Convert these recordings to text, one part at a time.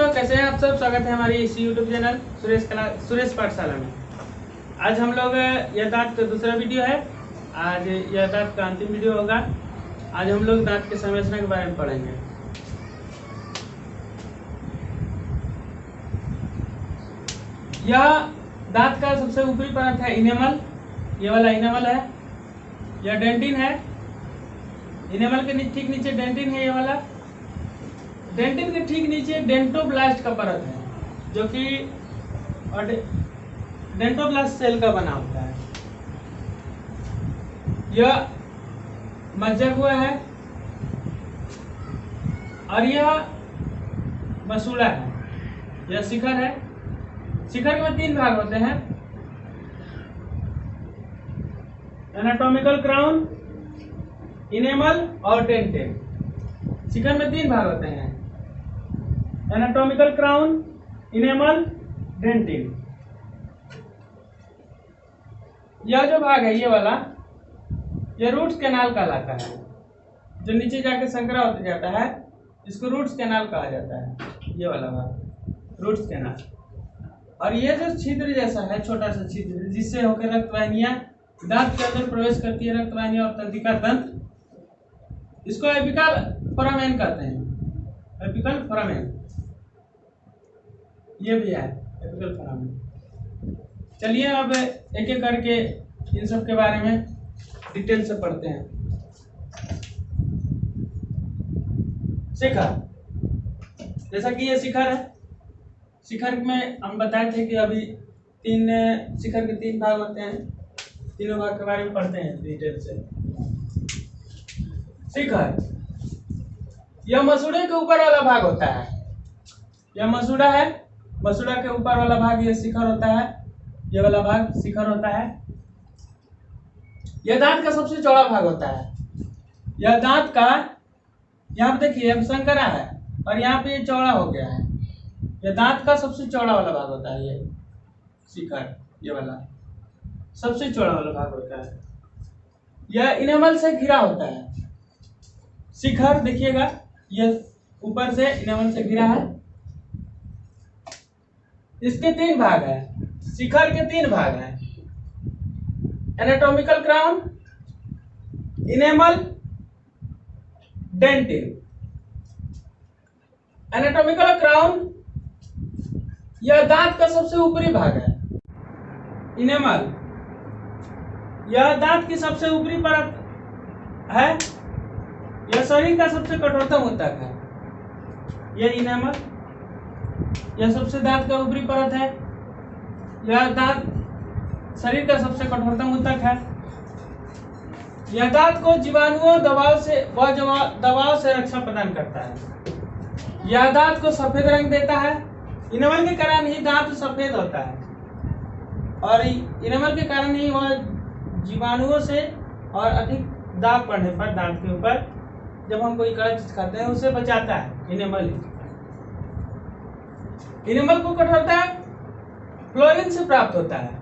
दोस्तों, कैसे हैं आप सब। स्वागत है हमारी इसी यूट्यूब चैनल सुरेश पाठशाला में। आज हम लोग यह दांत का दूसरा वीडियो है। आज यह दांत का अंतिम वीडियो होगा। आज हम लोग दांत की संरचना के बारे में पढ़ेंगे। यह दांत का सबसे ऊपरी परत है इनेमल। ये वाला इनेमल है। यह डेंटिन है। इनेमल के ठीक नीचे डेंटिन है। ये वाला डेंटिन के ठीक नीचे डेंटोब्लास्ट का परत है, जो कि डेंटोब्लास्ट सेल का बना होता है। यह मज्जा हुआ है और यह मसूड़ा है। यह शिखर है। शिखर में 3 भाग होते हैं: एनाटॉमिकल क्राउन, इनेमल और डेंटिन। शिखर में 3 भाग होते हैं: एनाटॉमिकल क्राउन, इनेमल, डेंटिन। यह जो भाग है ये वाला, यह रूट्स कैनाल कहलाता है। जो नीचे जाके संकरा होते जाता है, इसको रूट्स कैनाल कहा जाता है। ये वाला भाग रूट्स कैनाल। और ये जो छिद्र जैसा है, छोटा सा छिद्र, जिससे होकर रक्त वाहिनियां दांत के अंदर प्रवेश करती है, रक्त वाहिनियां और तंत्रिका तंत्र, इसको एपिकल फोरामेन कहते हैं। एपिकल फोरामेन ये भी है, एपिकल फोरामेन। चलिए अब एक एक करके इन सब के बारे में डिटेल से पढ़ते हैं। शिखर, जैसा कि ये शिखर है। शिखर में हम बताए थे कि अभी शिखर के 3 भाग होते हैं। तीनों भाग के बारे में पढ़ते हैं डिटेल से। शिखर, यह मसूड़े के ऊपर वाला भाग होता है। यह मसूड़ा है। मसूड़ा के ऊपर वाला भाग ये शिखर होता है। ये वाला भाग शिखर होता है। यह दांत का सबसे चौड़ा भाग होता है। यह दांत का, यहाँ पे देखिए अब संकरा है और यहाँ पे ये चौड़ा हो गया है। यह दांत का सबसे चौड़ा वाला भाग होता है। ये शिखर, ये वाला सबसे चौड़ा वाला भाग होता है। यह इनेमल से घिरा होता है। शिखर देखिएगा, यह ऊपर से इनेमल से घिरा है। इसके 3 भाग है। शिखर के 3 भाग हैं: anatomical crown, enamel, dentin. Anatomical crown यह दांत का सबसे ऊपरी भाग है। इनेमल यह दांत की सबसे ऊपरी परत है। यह शरीर का सबसे कठोरतम ऊतक है। यह इनेमल, यह सबसे दांत का ऊपरी परत है। यह दांत शरीर का सबसे कठोरतम ऊतक है। यह दांत को जीवाणुओं दबाव से रक्षा प्रदान करता है। यह दांत को सफेद रंग देता है। इनेमल के कारण ही दांत सफेद होता है और इनेमल के कारण ही वह जीवाणुओं से और अधिक दाग पड़ने पर दांत के ऊपर, जब हम कोई कड़ा चीज खाते हैं, उससे बचाता है इनेमल। इनेमल को कठोरता फ्लोरीन से प्राप्त होता है।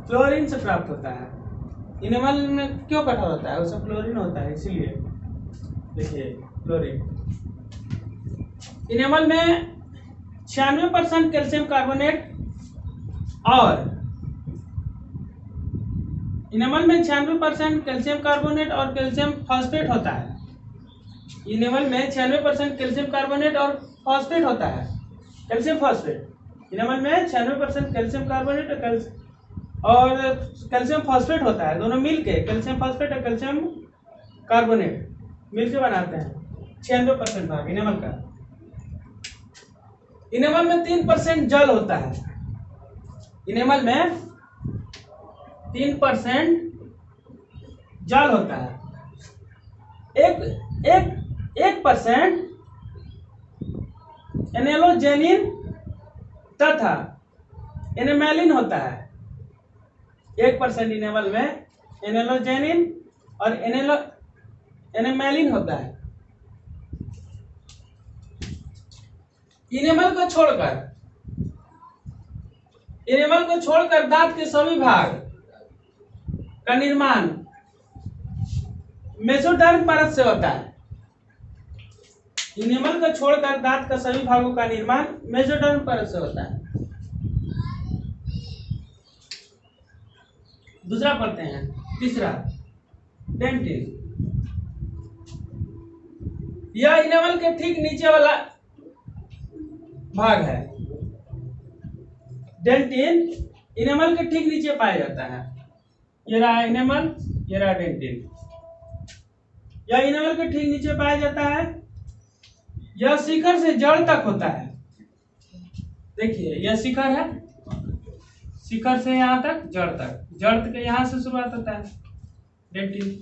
फ्लोरीन से प्राप्त होता है। इनेमल में क्यों कठोर होता है? उससे फ्लोरीन होता है, इसीलिए। देखिए फ्लोरीन। इनेमल में 96% कैल्शियम कार्बोनेट और इनेमल में 96% कैल्शियम कार्बोनेट और कैल्शियम फॉस्फेट होता है। इनेमल में 96% कैल्शियम कार्बोनेट और फॉस्फेट होता है। Calcium phosphate. इनेमल में 96% कैल्शियम कार्बोनेट और कैल्शियम फॉस्फेट होता है। दोनों मिलके कैल्शियम फॉस्फेट और कैल्शियम कार्बोनेट मिलके बनाते हैं 96% भाग इनेमल का। इनेमल में 3% जल होता है। इनेमल में 3% जल होता है। 1% एनेलोजेनिन तथा एनेमेलिन होता है। 1% इनेमल में एनेलोजेनिन और एनेमेलिन होता है। इनेमल को छोड़कर दांत के सभी भाग का निर्माण मेसोडर्म परत से होता है। इनेमल को छोड़कर दांत का सभी भागों का निर्माण मेसोडर्म परत से होता है। दूसरा पढ़ते हैं, तीसरा डेंटिन। यह इनेमल के ठीक नीचे वाला भाग है। डेंटिन इनेमल के ठीक नीचे पाया जाता है। ये रहा इनेमल, ये रहा डेंटिन। यह इनेमल के ठीक नीचे पाया जाता है। यह शिखर से जड़ तक होता है। देखिए यह शिखर है, शिखर से यहाँ तक जड़ तक, जड़ के यहाँ से शुरुआत होता है डेंटिन,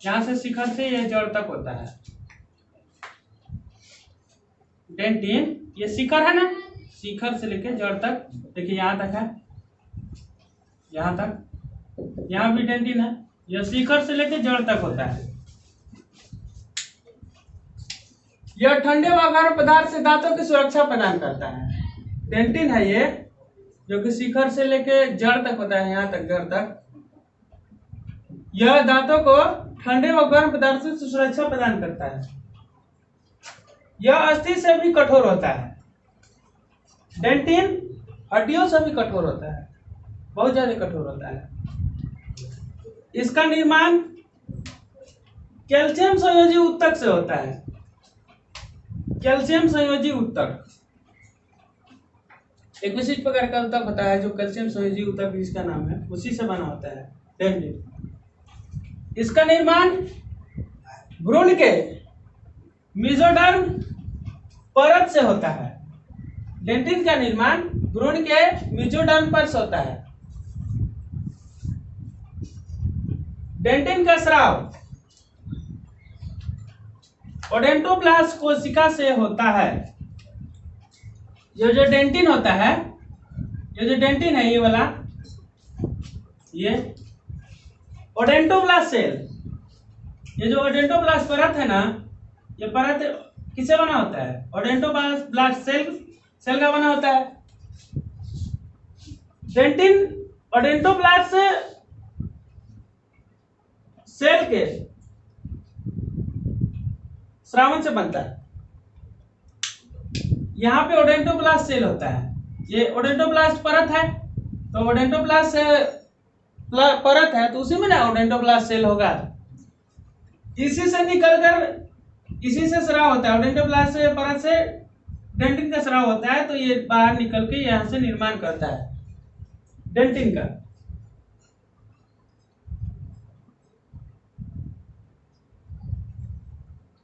यहाँ से शिखर से यह जड़ तक होता है डेंटिन। ये शिखर है ना, शिखर से लेके जड़ तक, देखिए यहाँ तक है, यहाँ तक, यहाँ भी डेंटिन है। यह शिखर से लेके जड़ तक होता है। यह ठंडे व गर्म पदार्थ से दांतों की सुरक्षा प्रदान करता है। डेंटिन है ये, जो कि शिखर से लेके जड़ तक होता है, यहाँ तक, जड़ तक। यह दांतों को ठंडे व गर्म पदार्थ से सुरक्षा प्रदान करता है। यह अस्थि से भी कठोर होता है। डेंटिन हड्डियों से भी कठोर होता है, बहुत ज्यादा कठोर होता है। इसका निर्माण कैल्शियम संयोजी उत्तक से होता है। कैल्शियम संयोजी उत्तक एक विशिष्ट प्रकार का उत्तक होता है, जो कैल्शियम संयोजी उत्तक जिसका नाम है, उसी से बना होता है डेंटिन। इसका निर्माण भ्रूण के मेसोडर्म परत से होता है। डेंटिन का निर्माण भ्रूण के मेसोडर्म परत से होता है। डेंटिन का स्राव ओडेंटोब्लास्ट कोशिका से होता है। ये जो डेंटिन होता है, ये जो डेंटिन है, ये वाला, ये ओडेंटोब्लास्ट सेल, ये जो ओडेंटोब्लास्ट परत है ना, ये परत किसे बना होता है? ओडेंटोब्लास्ट सेल का बना होता है। डेंटिन ओडेंटोब्लास्ट सेल के स्रावन से बनता है। यहाँ पे ओडेंटोब्लास्ट सेल होता है, ये ओडेंटोब्लास्ट परत है, तो ओडेंटोब्लास्ट परत है तो उसी में ना ओडेंटोब्लास्ट सेल होगा। इसी से निकलकर, इसी से स्राव होता है, ओडेंटोब्लास्ट से परत से डेंटिन का स्राव होता है, तो ये बाहर निकल के यहाँ से निर्माण करता है डेंटिन का।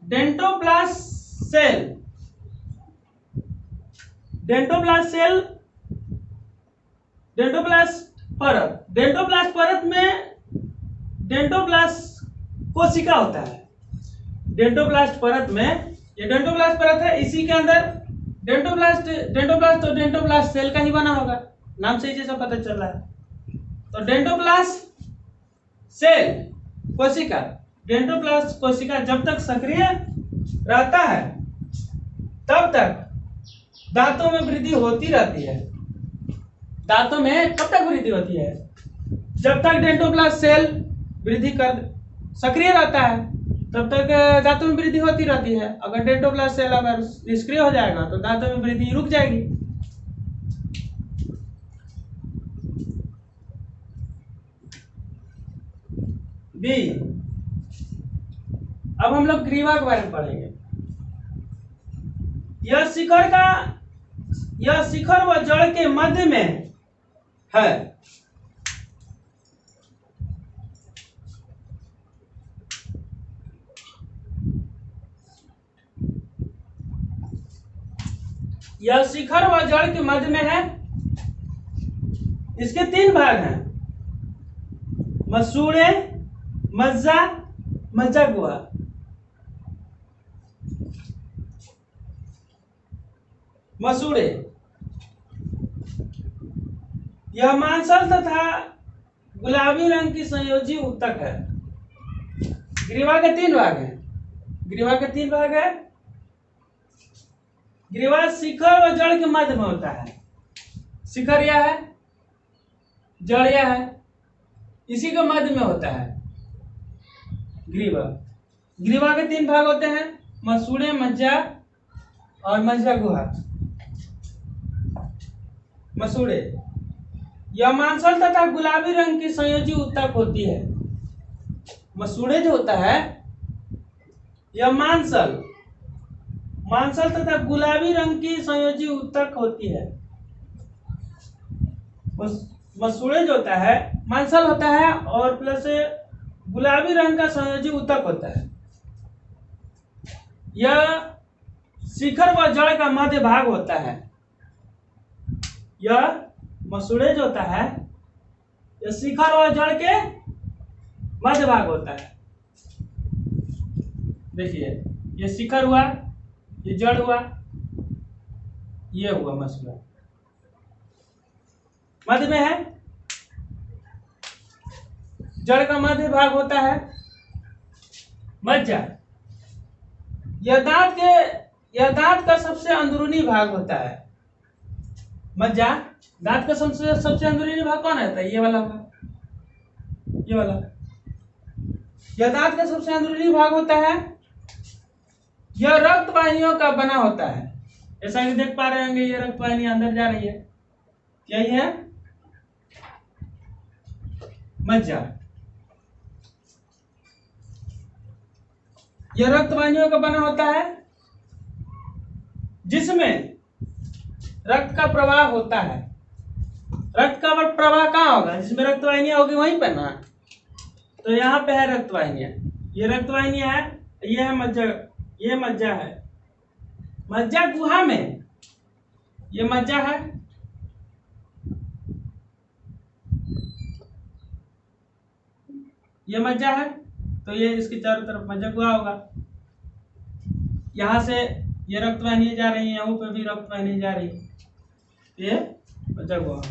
डेंटोब्लास्ट सेल, डेंटोब्लास्ट सेल, डेंटोब्लास्ट परत, डेंटोब्लास्ट परत में डेंटोब्लास्ट कोशिका होता है। डेंटोब्लास्ट परत में, ये डेंटोब्लास्ट परत है, इसी के अंदर डेंटोब्लास्ट तो डेंटोब्लास्ट सेल का ही बना होगा, नाम से ही जैसा पता चल रहा है। तो डेंटोब्लास्ट सेल कोशिका, डेंटोब्लास्ट कोशिका जब तक सक्रिय रहता है तब तक दांतों में वृद्धि होती रहती है। दांतों में कब तक वृद्धि होती है? जब तक डेंटोब्लास्ट सेल वृद्धि कर सक्रिय रहता है तब तक दांतों में वृद्धि होती रहती है। अगर डेंटोब्लास्ट सेल अगर निष्क्रिय हो जाएगा तो दांतों में वृद्धि रुक जाएगी। बी, अब हम लोग ग्रीवा के बारे में पढ़ेंगे। यह शिखर व जड़ के मध्य में है। यह शिखर व जड़ के मध्य में है। इसके 3 भाग हैं, मसूड़े, मज्जा, मज्जा गुहा। मसूड़े, यह मांसल तथा गुलाबी रंग की संयोजी उत्तक है। ग्रीवा के 3 भाग हैं, ग्रीवा के 3 भाग है। ग्रीवा शिखर और जड़ के मध्य में होता है। शिखर यह है, जड़ यह है, इसी के मध्य में होता है ग्रीवा। ग्रीवा के 3 भाग होते हैं, मसूड़े, मज्जा और मज्जा गुहा। मसूड़े, यह मांसल तथा गुलाबी रंग की संयोजी उत्तक होती है। मसूड़े जो होता है यह मांसल तथा गुलाबी रंग की संयोजी उत्तक होती है। मसूड़े जो होता है मांसल होता है और प्लस गुलाबी रंग का संयोजी उत्तक होता है। यह शिखर व जड़ का मध्य भाग होता है। यह मसूड़े जो होता है यह शिखर और जड़ के मध्य भाग होता है। देखिए, ये शिखर हुआ, ये जड़ हुआ, ये हुआ मसूड़ा, मध्य में है। जड़ का मध्य भाग होता है मज्जा। यह दांत का सबसे अंदरूनी भाग होता है। मज्जा दांत का सबसे अंदरूनी भाग कौन रहता है? ये वाला होगा, ये वाला। यह दांत का सबसे अंदरूनी भाग होता है। यह रक्त वाहिनियों का बना होता है। ऐसा कि देख पा रहे होंगे, ये रक्त वाहिनी अंदर जा रही है, यही है मज्जा। यह रक्त वाहिनियों का बना होता है जिसमें रक्त का प्रवाह होता है। रक्त का प्रवाह कहाँ होगा? जिसमें रक्त वाहिनियां होगी वहीं पर ना। तो यहाँ पे है रक्त वाहिनियां, ये रक्त वाहिनियां है, ये है मज्जा, ये मज्जा है। मज्जा गुहा में ये मज्जा है, ये मज्जा है, तो ये इसके चारों तरफ मज्जा गुहा होगा। यहां से ये रक्त वाहिनी जा रही है, यहाँ पे भी रक्त वाहिनी जा रही है, ये मज्जा गुहा।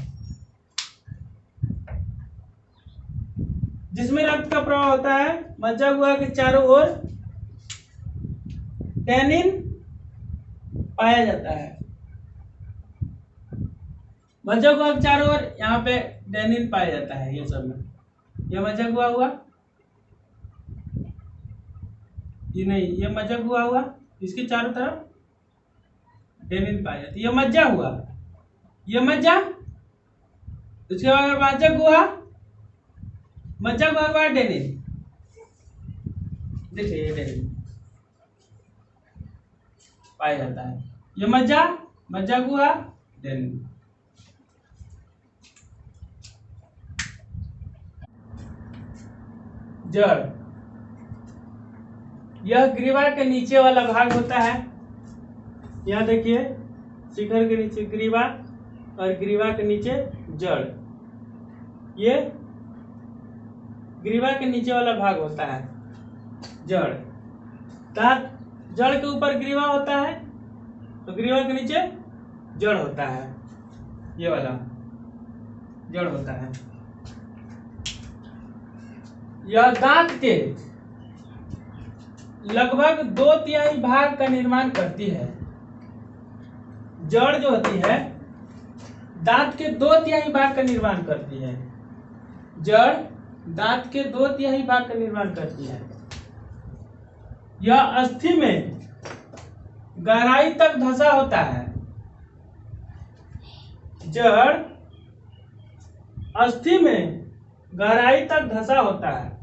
जिसमें रक्त का प्रवाह होता है। मज्जा गुहा के चारों ओर टैनिन पाया जाता है। मज्जा गुहा के चारों ओर यहाँ पे टैनिन पाया जाता है। ये सब में ये मज्जा गुहा हुआ, ये नहीं, ये मज्जा गुहा हुआ, इसके चारों तरफ टैनिन पाया जाता है। ये मज्जा हुआ, ये मज्जा, इसके बाद मज्जा गुहा, मज्जा गुहा के बाद टैनिन। देखिए, ये टैनिन पाया जाता है। ये मज्जा गुहा, टैनिन। जड़, यह ग्रीवा के नीचे वाला भाग होता है। यहाँ देखिए, शिखर के नीचे ग्रीवा और ग्रीवा के नीचे जड़। ये ग्रीवा के नीचे वाला भाग होता है जड़। जड़ के ऊपर ग्रीवा होता है, तो ग्रीवा के नीचे जड़ होता है, ये वाला जड़ होता है। यह दांत के लगभग 2/3 भाग का निर्माण करती है। जड़ जो होती है दांत के 2/3 भाग का निर्माण करती है। जड़ दांत के 2/3 भाग का निर्माण करती है। यह अस्थि में गहराई तक धंसा होता है। जड़ अस्थि में गहराई तक धंसा होता है।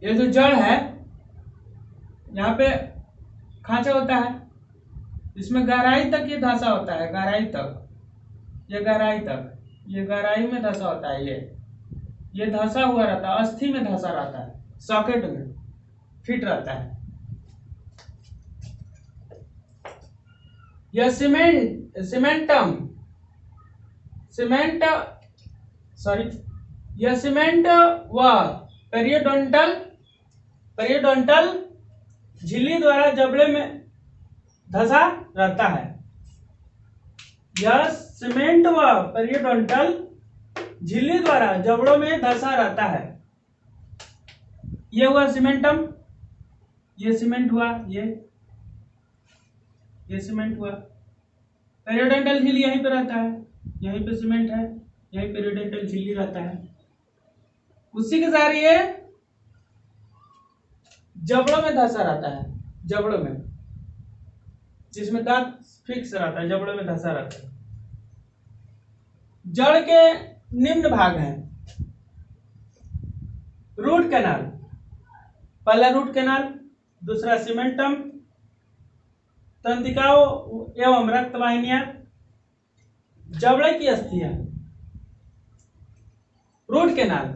ये जो जड़ है, यहाँ पे खांचा होता है, इसमें गहराई तक ये धंसा होता है, गहराई तक, ये गहराई तक, ये गहराई में धंसा होता है। ये धंसा हुआ रहता है, अस्थि में धंसा रहता है, सॉकेट में फिट रहता है। यह सीमेंट व पेरियोडोंटल झिल्ली द्वारा जबड़े में धंसा रहता है। यह सीमेंट व पेरियोडोंटल झिल्ली द्वारा जबड़ों में धंसा रहता है। ये हुआ सीमेंटम, ये सीमेंट हुआ, ये सीमेंट हुआ। पेरियोडोंटल झिल्ली यहीं पे रहता है, यहीं पे सीमेंट है, यहीं पेरियोडोंटल झिल्ली रहता है। उसी के साथ जबड़ों में धंसा रहता है, जबड़ों में, जिसमें दांत फिक्स रहता है, जबड़ों में धंसा रहता है। जड़ के निम्न भाग हैं। रूट कैनाल, पहला रूट कैनाल, दूसरा सीमेंटम, तंत्रिकाओं एवं रक्त वाहिनियां, जबड़े की अस्थियां। रूट कैनाल,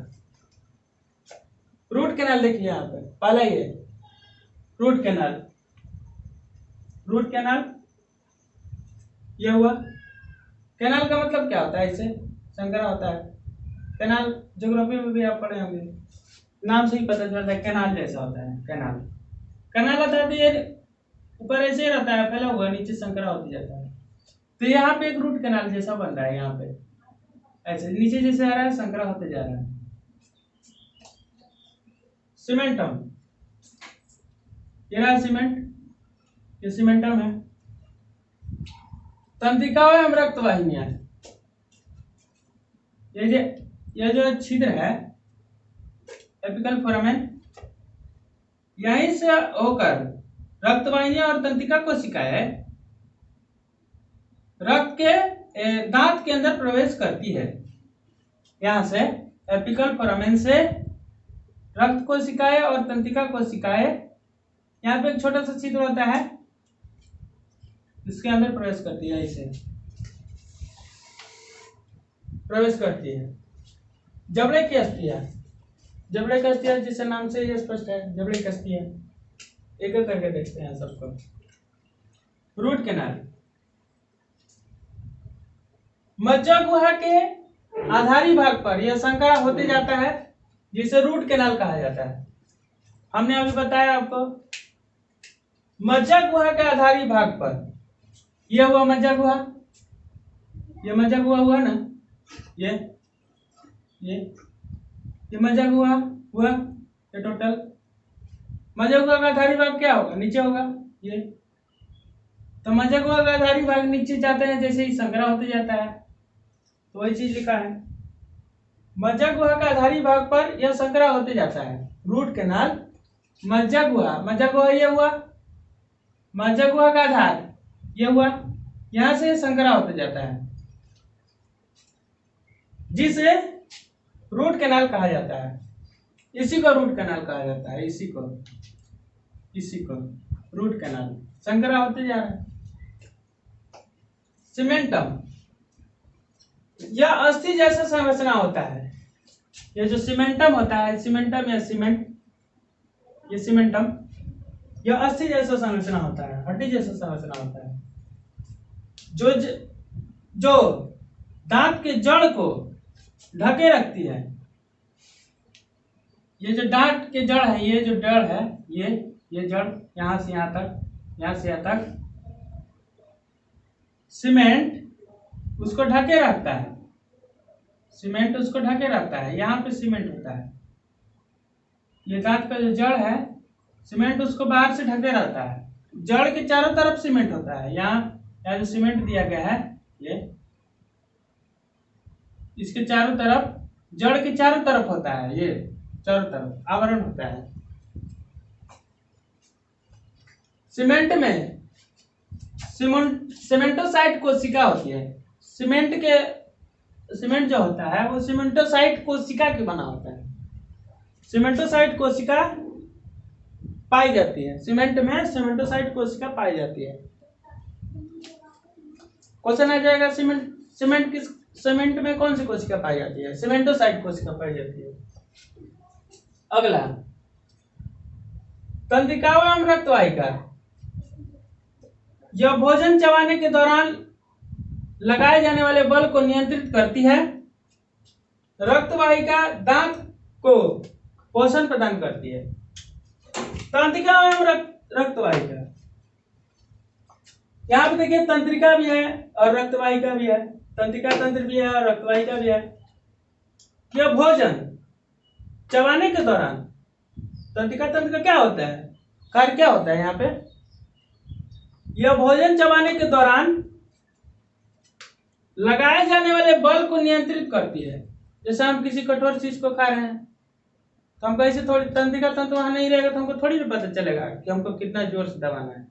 रूट कैनाल देखिए यहाँ पे, पहला ये रूट कैनाल, रूट कैनाल ये हुआ। कैनाल का मतलब क्या होता है? इसे संकरा होता है। कैनाल ज्योग्राफी में भी आप पढ़े होंगे, नाम से ही पता चलता है कैनाल जैसा होता है। कैनाल, कैनाल अर्थात ये ऊपर ऐसे ही रहता है फैला हुआ, नीचे संकरा होती जाता है। तो यहाँ पे एक रूट कैनाल जैसा बन रहा है, यहाँ पे ऐसे नीचे जैसे आ रहा है, संकरा होते जा रहा है। सीमेंटम, ये रहा सीमेंट, ये सीमेंटम है। तंत्रिकाओं एवं रक्त वाहिनियां, ये जो छिद्र है एपिकल फोरामेन, यहीं से होकर रक्त वाहिनियां और तंत्रिका कोशिकाएं रक्त के दांत के अंदर प्रवेश करती है। यहां से एपिकल फोरामेन से रक्त कोशिकाएं और तंत्रिका कोशिकाएं, यहाँ पे एक छोटा सा छिद्र होता है, इसके अंदर प्रवेश करती है, इसे प्रवेश करती है। जबड़े की अस्थियां, जबड़े की अस्थियां जिससे नाम से ये स्पष्ट है, जबड़े की अस्थियां। एक एक करके देखते हैं सबको। रूट कैनाल, मज्जा गुहा के आधारी भाग पर यह संकरा होते जाता है, जिसे रूट कैनाल कहा जाता है। हमने अभी बताया आपको, मज्जा गुहा के आधारी भाग पर यह हुआ मज्जा गुहा, ये मज्जा गुहा हुआ ना, ये मज्जा गुहा हुआ, ये टोटल मज्जा गुहा का आधारी भाग क्या होगा? नीचे होगा ये। तो मज्जा गुहा का आधारी भाग नीचे जाते हैं जैसे ही संकरा होते जाता है, तो वही चीज लिखा है। मज्जा गुहा का आधारी भाग पर यह संकरा होते जाता है। रूट कैनाल, मज्जा गुहा ये हुआ, मज्जा गुहा का आधार ये हुआ, यहां से संकरा होते जाता है, जिसे रूट कैनाल कहा जाता है। इसी को रूट कैनाल कहा जाता है, इसी को रूट कैनाल। संकरा होते जा रहा है। सीमेंटम, यह अस्थि जैसा संरचना होता है। ये जो सीमेंटम होता है, सीमेंटम या सीमेंट, ये सीमेंटम, यह अस्थि जैसा संरचना होता है, हड्डी जैसा संरचना होता है, जो दांत के जड़ को ढके रखती है। ये जो दांत के जड़ है, ये जो जड़ है, ये जड़ यहां से यहां तक, यहां से यहां तक सीमेंट उसको ढके रखता है, सीमेंट उसको ढके रखता है। यहाँ पे सीमेंट होता है, ये दांत का जो जड़ है, सीमेंट उसको बाहर से ढके रहता है। जड़ के चारों तरफ सीमेंट होता है। यहाँ जो सीमेंट दिया गया है, ये इसके चारों तरफ, जड़ के चारों तरफ होता है, ये चारों तरफ आवरण होता है। सीमेंट में सीमेंटोसाइट कोशिका होती है। सीमेंट जो होता है वो सीमेंटोसाइट कोशिका की बना होता है। सीमेंटोसाइट कोशिका पाई जाती है, सीमेंट में सीमेंटोसाइट कोशिका पाई जाती है। क्वेश्चन आ जाएगा, सीमेंट में कौन सी कोशिका पाई जाती है? सीमेंटोसाइट कोशिका पाई जाती है। अगला, तंत्रिकाओं एवं रक्तवाहिका, यह भोजन चबाने के दौरान लगाए जाने वाले बल को नियंत्रित करती है। रक्तवाहिका दांत को पोषण प्रदान करती है। तंत्रिकाओं एवं रक्तवाहिका, यहाँ पे देखिए तंत्रिका भी है और रक्तवाहिका भी है, तंत्रिका तंत्र भी है और रक्तवाहिका भी है। यह भोजन चबाने के दौरान, तंत्रिका तंत्र का क्या होता है, कार्य क्या होता है यहाँ पे? यह भोजन चबाने के दौरान लगाए जाने वाले बल को नियंत्रित करती है। जैसे हम किसी कठोर चीज को खा रहे हैं तो हमको ऐसे थोड़ी तंत्रिका तंत्र वहाँ नहीं रहेगा तो हमको थोड़ी भी पता चलेगा कि हमको कितना जोर से दबाना है।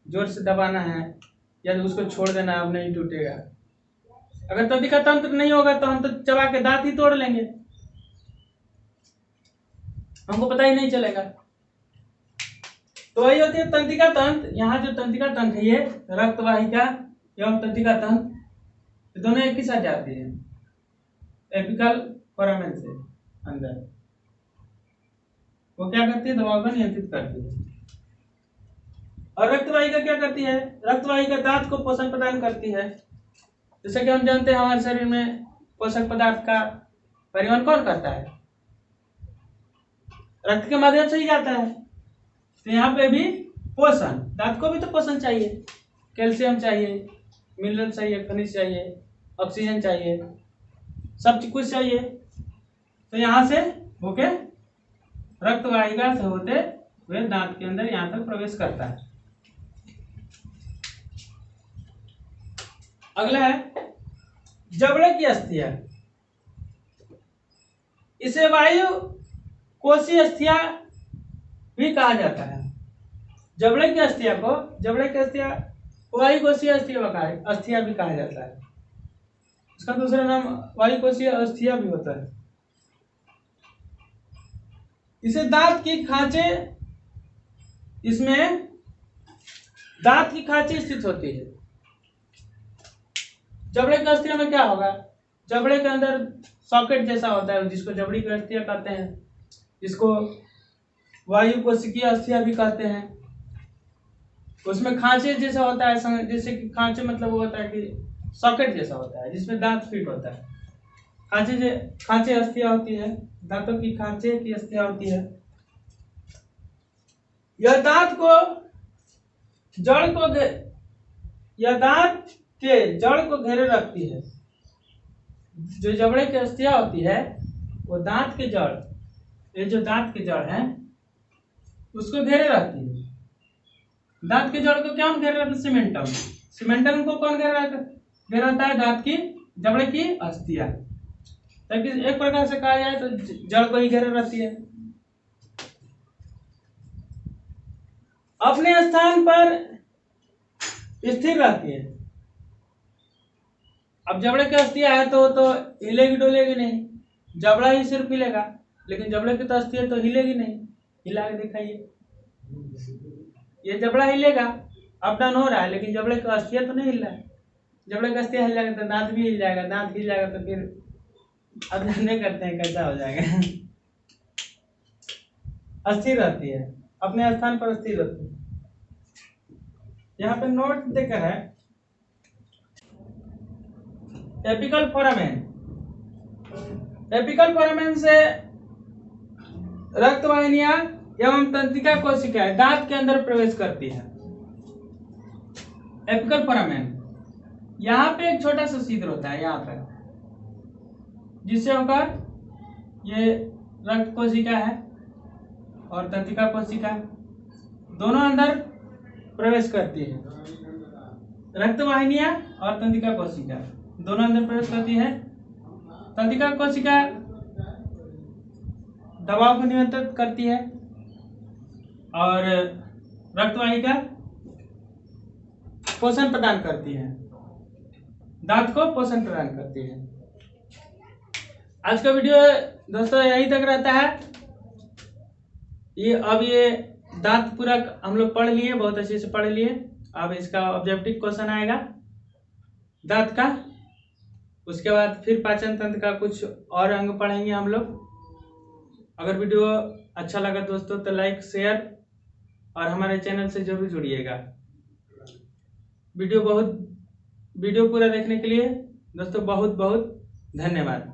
जोर से दबाना है या तो उसको छोड़ देना, अब नहीं टूटेगा। अगर तंत्रिका तंत्र नहीं होगा तो हम तो चबा के दांत ही तोड़ लेंगे, हमको पता ही नहीं चलेगा। तो वही होती है तंत्रिका तंत्र। यहाँ जो तंत्रिका तंत्र है ये रक्त वाहिका एवं तंत्रिका तंत्र दोनों एक ही साथ जाती है एपिकल फोरामेन से अंदर। वो क्या करती है, दबाव को नियंत्रित करती है। और रक्त वाहिका क्या करती है, रक्त वाहिका दांत को पोषण प्रदान करती है। जैसे कि हम जानते हैं हमारे शरीर में पोषक पदार्थ का परिवहन कौन करता है, रक्त के माध्यम से ही जाता है। तो यहाँ पे भी पोषण, दांत को भी तो पोषण चाहिए, कैल्शियम चाहिए, मिनरल चाहिए, खनिज चाहिए, ऑक्सीजन चाहिए, सब कुछ चाहिए। तो यहाँ से होके रक्त वाहिका से होते हुए दांत के अंदर यहाँ तक प्रवेश करता है। अगला है जबड़े की अस्थियां। इसे वायु कोशीय अस्थियां भी कहा जाता है। जबड़े की अस्थियां को वायु कोशीय अस्थियां भी कहा जाता है। इसका दूसरा नाम वायु कोशीय अस्थियां भी होता है। इसे दांत की खांचे, इसमें दांत की खांचे स्थित होती है। जबड़े की अस्थियां में क्या होगा, जबड़े के अंदर सॉकेट जैसा होता है जिसको जबड़ी की अस्थियां कहते हैं, जिसको वायु कोशिकीय अस्थियां भी कहते हैं। उसमें खांचे जैसा होता है, जैसे कि खांचे मतलब वो होता है कि सॉकेट जैसा होता है जिसमें दांत फिट होता है। खांचे अस्थियां होती है, दांतों की खांचे की अस्थियां होती है। यह दांत के जड़ को घेरे रखती है। जो जबड़े की अस्थियां होती है वो दांत के जड़, ये जो दांत के जड़ है उसको घेरे रखती है। दांत के जड़ को क्या घेरे रखते, सीमेंटम। सीमेंटम को कौन घेरता है, दांत की जबड़े की अस्थियां। ताकि एक प्रकार से कहा जाए तो जड़ को ही घेरे रहती है। अपने स्थान पर स्थिर रहती है। अब जबड़े की अस्थियां है तो हिलेगी डोलेगी नहीं, जबड़ा ही सिर्फ हिलेगा, लेकिन जबड़े की तो अस्थियां तो हिलेगी नहीं। हिला के दिखाइए, ये जबड़ा हिलेगा, अप डाउन हो रहा है, लेकिन जबड़े की अस्थियां तो नहीं हिल रहा है। जबड़े की अस्थियां हिल जाएगा तो दांत भी हिल जाएगा, दांत हिल जाएगा तो फिर अब नहीं करते हैं कैसा हो जाएगा। अस्थिर रहती है, अपने स्थान पर स्थिर रहती है। यहाँ पे नोट देकर है एपिकल फोरामेन। एपिकल फोरामेन से रक्त वाहिनियां एवं तंत्रिका कोशिकाएं दांत के अंदर प्रवेश करती है। एपिकल फोरामेन, यहाँ पे एक छोटा सा छिद्र होता है यहाँ पर, जिससे होकर ये रक्त कोशिका है और तंत्रिका कोशिका दोनों अंदर प्रवेश करती है। रक्त वाहिनियां और तंत्रिका कोशिका दोनों अंदर प्रवेश करती है। तंत्रिका कोशिका दबाव को नियंत्रित करती है और रक्त वाहिका पोषण प्रदान करती है, दांत को पोषण प्रदान करती है। आज का वीडियो दोस्तों यहीं तक रहता है। ये दांत पूरा हम लोग पढ़ लिए, बहुत अच्छे से पढ़ लिए। अब इसका ऑब्जेक्टिव क्वेश्चन आएगा दांत का, उसके बाद फिर पाचन तंत्र का कुछ और अंग पढ़ेंगे हम लोग। अगर वीडियो अच्छा लगा दोस्तों तो लाइक शेयर और हमारे चैनल से जरूर जुड़िएगा। वीडियो पूरा देखने के लिए दोस्तों बहुत बहुत धन्यवाद।